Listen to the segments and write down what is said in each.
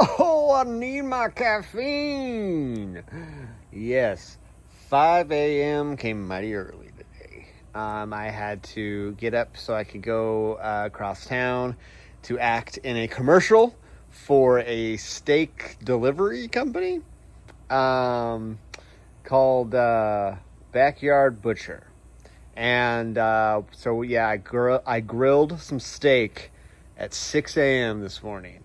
Oh, I need my caffeine. Yes, 5 a.m. came mighty early today. I had to get up so I could go across town to act in a commercial for a steak delivery company called Backyard Butcher. And so, yeah, I grilled some steak at 6 a.m. this morning.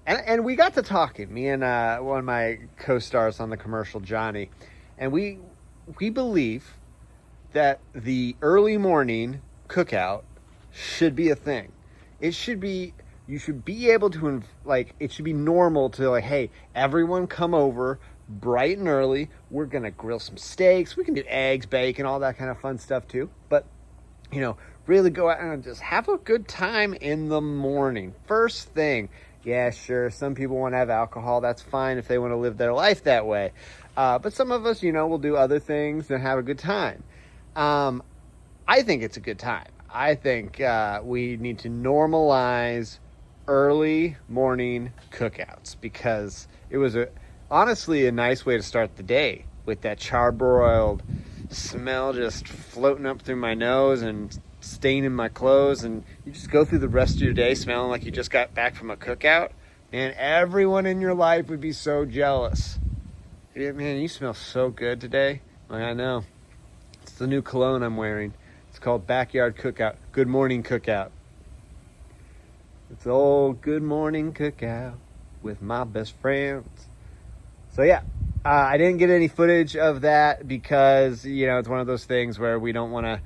And we got to talking, me and one of my co-stars on the commercial, Johnny. And we believe that the early morning cookout should be a thing. It should be, you should be able to, it should be normal to, hey, everyone come over bright and early. We're going to grill some steaks. We can do eggs, bacon, all that kind of fun stuff too. But, really go out and just have a good time in the morning. First thing. Yeah, sure, some people want to have alcohol. That's fine if they want to live their life that way. But some of us, will do other things and have a good time. I think it's a good time. I think we need to normalize early morning cookouts because it was honestly a nice way to start the day with that charbroiled smell just floating up through my nose and staining my clothes, and you just go through the rest of your day smelling like you just got back from a cookout. Man, everyone in your life would be so jealous. Yeah, man, you smell so good today. I know. It's the new cologne I'm wearing. It's called Backyard Cookout. Good morning cookout. It's the old good morning cookout with my best friends. So yeah, I didn't get any footage of that because, it's one of those things where we don't want to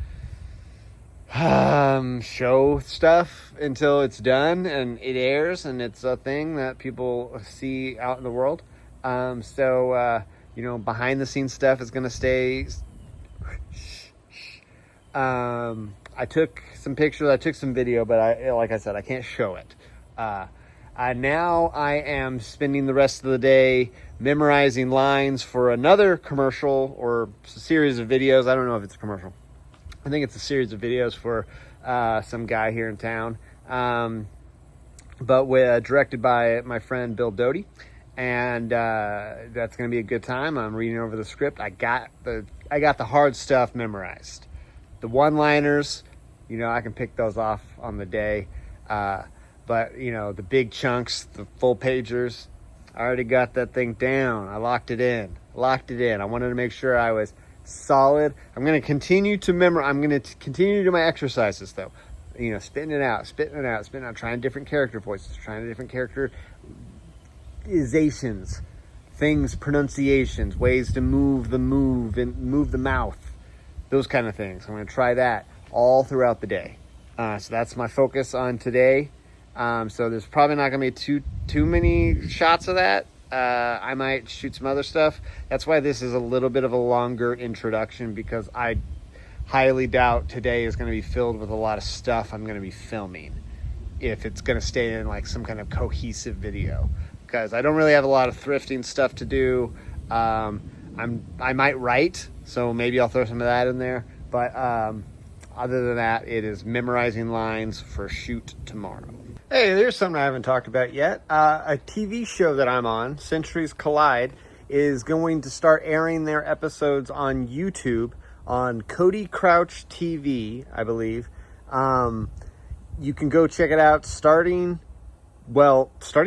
show stuff until it's done and it airs and it's a thing that people see out in the world. So behind the scenes stuff is going to stay. I took some pictures, I took some video, but like I said, I can't show it. Now I am spending the rest of the day memorizing lines for another commercial or a series of videos. I don't know if it's a commercial. I think it's a series of videos for some guy here in town, but directed by my friend Bill Doty, and that's going to be a good time. I'm reading over the script. I got the hard stuff memorized. The one-liners, I can pick those off on the day, but the big chunks, the full pagers, I already got that thing down. I locked it in. I wanted to make sure I was solid. I'm going to continue to I'm going to continue to do my exercises though. Spitting it out, trying different character voices, trying different characterizations, things, pronunciations, ways to move the mouth, those kind of things. I'm going to try that all throughout the day. So that's my focus on today. So there's probably not going to be too many shots of that. I might shoot some other stuff. That's why this is a little bit of a longer introduction, because I highly doubt today is going to be filled with a lot of stuff I'm going to be filming, if it's going to stay in some kind of cohesive video, because I don't really have a lot of thrifting stuff to do. I might write, so maybe I'll throw some of that in there. But other than that, it is memorizing lines for shoot tomorrow. Hey, there's something I haven't talked about yet. A TV show that I'm on, Centuries Collide, is going to start airing their episodes on YouTube on Cody Crouch TV, I believe. You can go check it out starting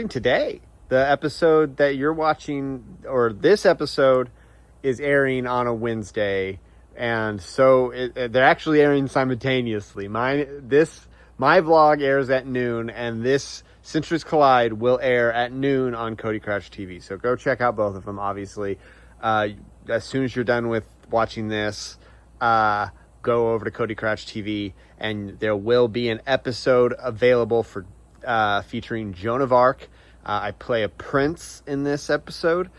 today. The episode that you're watching, or this episode, is airing on a Wednesday. And so they're actually airing simultaneously. My vlog airs at noon, and this Centuries Collide will air at noon on Cody Crouch TV. So go check out both of them, obviously. As soon as you're done with watching this, go over to Cody Crouch TV, and there will be an episode available for featuring Joan of Arc. I play a prince in this episode,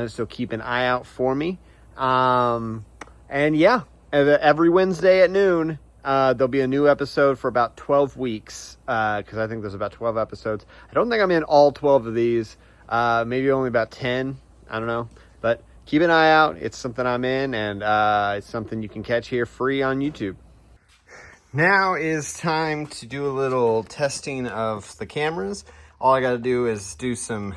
so keep an eye out for me. And yeah, every Wednesday at noon, there'll be a new episode for about 12 weeks, because I think there's about 12 episodes. I don't think I'm in all 12 of these, maybe only about 10, I don't know, but keep an eye out. It's something I'm in, and it's something you can catch here free on YouTube. Now is time to do a little testing of the cameras. All I got to do is do some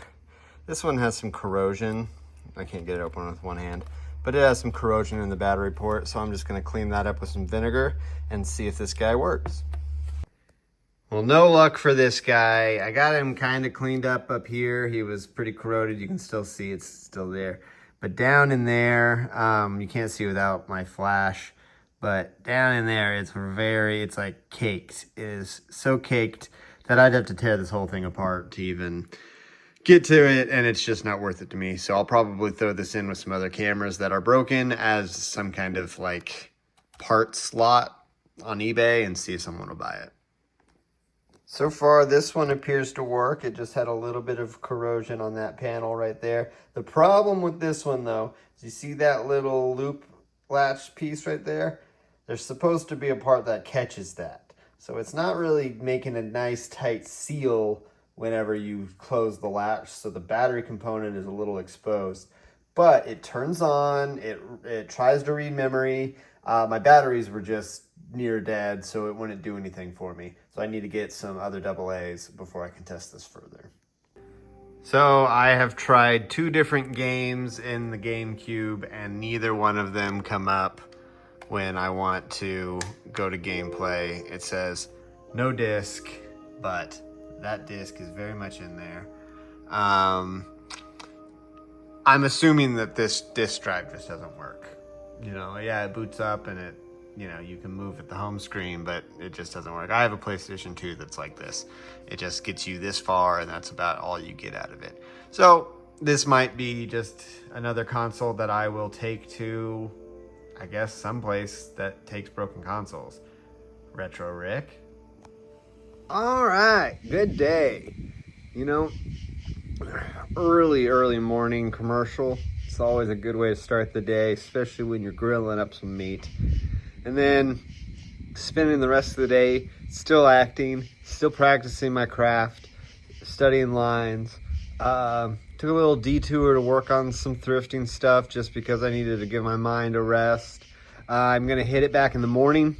This one has some corrosion. I can't get it open with one hand, but it has some corrosion in the battery port, so I'm just gonna clean that up with some vinegar and see if this guy works. Well, no luck for this guy. I got him kind of cleaned up here. He was pretty corroded. You can still see it's still there. But down in there, you can't see without my flash, but down in there, it's like caked. It is so caked that I'd have to tear this whole thing apart to even get to it, and it's just not worth it to me. So I'll probably throw this in with some other cameras that are broken as some kind of like part slot on eBay and see if someone will buy it. So far, this one appears to work. It just had a little bit of corrosion on that panel right there. The problem with this one, though, is you see that little loop latch piece right there? There's supposed to be a part that catches that. So it's not really making a nice tight seal whenever you close the latch. So the battery component is a little exposed. But it turns on, it tries to read memory. My batteries were just near dead, so it wouldn't do anything for me. So I need to get some other AA's before I can test this further. So I have tried 2 different games in the GameCube, and neither one of them come up when I want to go to gameplay. It says no disc, but that disc is very much in there. I'm assuming that this disk drive just doesn't work. You know, yeah, it boots up and it, you know, you can move at the home screen, but it just doesn't work. I have a PlayStation 2 that's like this. It just gets you this far, and that's about all you get out of it. So this might be just another console that I will take to, I guess, someplace that takes broken consoles. Retro Rick. All right, good day. You know, early morning commercial. It's always a good way to start the day, especially when you're grilling up some meat. And then spending the rest of the day still acting, still practicing my craft, studying lines. Took a little detour to work on some thrifting stuff just because I needed to give my mind a rest. I'm going to hit it back in the morning.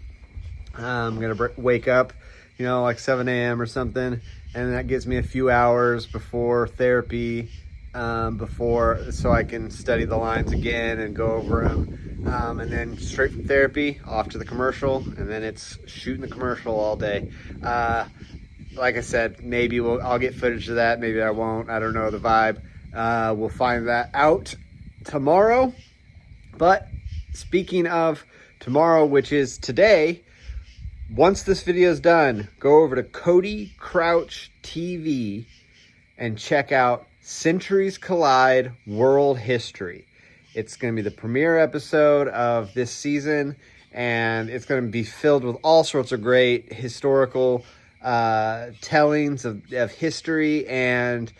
I'm going to wake up, you know, like 7 a.m. or something, and that gives me a few hours before therapy, so I can study the lines again and go over them. And then straight from therapy, off to the commercial, and then it's shooting the commercial all day. Like I said, maybe I'll get footage of that, maybe I won't, I don't know the vibe. We'll find that out tomorrow. But speaking of tomorrow, which is today, once this video is done, go over to Cody Crouch TV and check out Centuries Collide World History. It's going to be the premiere episode of this season, and it's going to be filled with all sorts of great historical tellings of history, and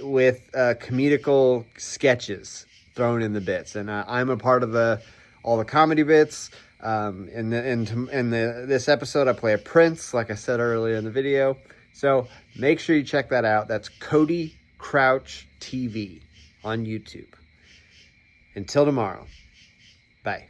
with comedical sketches thrown in the bits. And I'm a part of all the comedy bits. In this episode, I play a prince, like I said earlier in the video. So make sure you check that out. That's Cody Crouch TV on YouTube. Until tomorrow, bye.